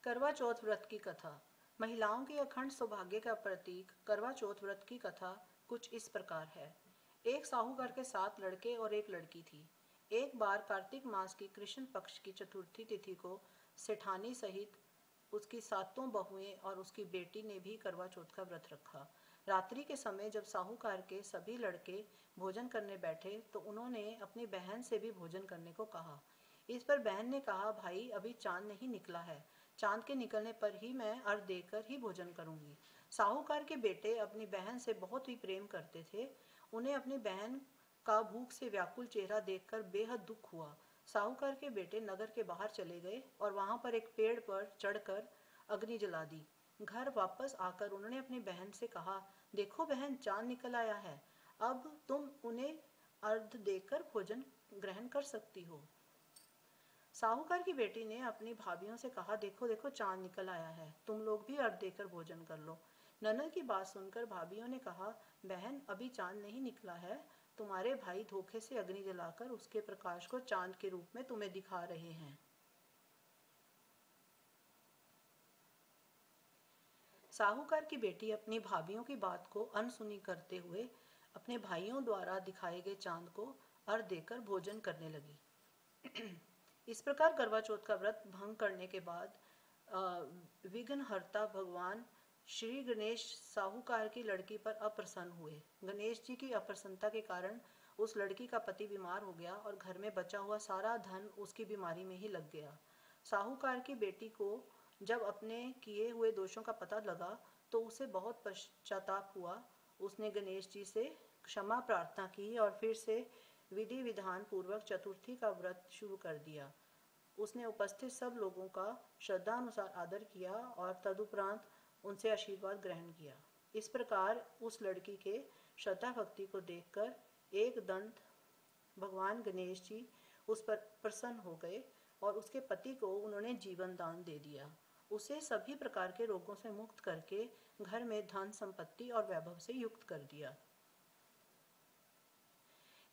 करवा चौथ व्रत की कथा। महिलाओं के अखंड सौभाग्य का प्रतीक करवा चौथ व्रत की कथा कुछ इस प्रकार है। एक साहूकार के 7 लड़के और एक लड़की थी। एक बार कार्तिक मास की कृष्ण पक्ष की चतुर्थी तिथि को सेठानी सहित उसकी 7 बहुएं और उसकी बेटी ने भी करवा चौथ का व्रत रखा। रात्रि के समय जब साहूकार के सभी लड़के भोजन करने बैठे तो उन्होंने अपनी बहन से भी भोजन करने को कहा। इस पर बहन ने कहा, भाई अभी चांद नहीं निकला है, चांद के निकलने पर ही मैं अर्घ देकर ही भोजन करूंगी। साहूकार के बेटे अपनी बहन से बहुत ही प्रेम करते थे। उन्हें अपनी बहन का भूख से व्याकुल चेहरा देखकर बेहद दुख हुआ। साहूकार के बेटे नगर के बाहर चले गए और वहां पर एक पेड़ पर चढ़कर अग्नि जला दी। घर वापस आकर उन्होंने अपनी बहन से कहा, देखो बहन, चांद निकल आया है, अब तुम उन्हें अर्घ देकर भोजन ग्रहण कर सकती हो। साहूकार की बेटी ने अपनी भाभियों से कहा, देखो देखो, चांद निकल आया है, तुम लोग भी अर्घ देकर भोजन कर लो। ननद की बात सुनकर भाभियों ने कहा, बहन अभी चांद नहीं निकला है, तुम्हारे भाई धोखे से अग्नि जलाकर उसके प्रकाश को चांद के रूप में तुम्हें दिखा रहे हैं। साहूकार की बेटी अपनी भाभियों की बात को अनसुनी करते हुए अपने भाइयों द्वारा दिखाए गए चांद को अर्घ देकर भोजन करने लगी। इस प्रकार करवा चौथ का व्रत भंग करने के बाद विघ्नहर्ता भगवान श्री गणेश साहूकार की लड़की पर अप्रसन्न हुए। गणेश जी की अप्रसन्नता के कारण उस लड़की का पति बीमार हो गया और घर में बचा हुआ सारा धन उसकी बीमारी में ही लग गया। साहूकार की बेटी को जब अपने किए हुए दोषों का पता लगा तो उसे बहुत पश्चाताप हुआ। उसने गणेश जी से क्षमा प्रार्थना की और फिर से विधि विधान पूर्वक चतुर्थी का व्रत शुरू कर दिया। उसने उपस्थित सब लोगों का श्रद्धानुसार आदर किया और तदुपरांत उनसे आशीर्वाद ग्रहण किया। इस प्रकार उस लड़की के श्रद्धा भक्ति को देखकर एक दंत भगवान गणेश जी उस पर प्रसन्न हो गए और उसके पति को उन्होंने जीवन दान दे दिया। उसे सभी प्रकार के रोगों से मुक्त करके घर में धन संपत्ति और वैभव से युक्त कर दिया।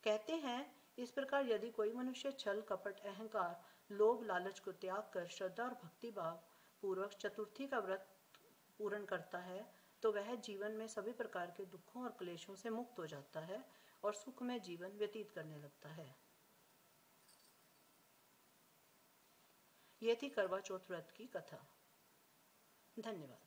कहते हैं, इस प्रकार यदि कोई मनुष्य छल कपट अहंकार लोभ लालच को त्याग कर श्रद्धा और भक्ति भाव पूर्वक चतुर्थी का व्रत पूर्ण करता है तो वह जीवन में सभी प्रकार के दुखों और क्लेशों से मुक्त हो जाता है और सुखमय जीवन व्यतीत करने लगता है। यह थी करवा चौथ व्रत की कथा। धन्यवाद।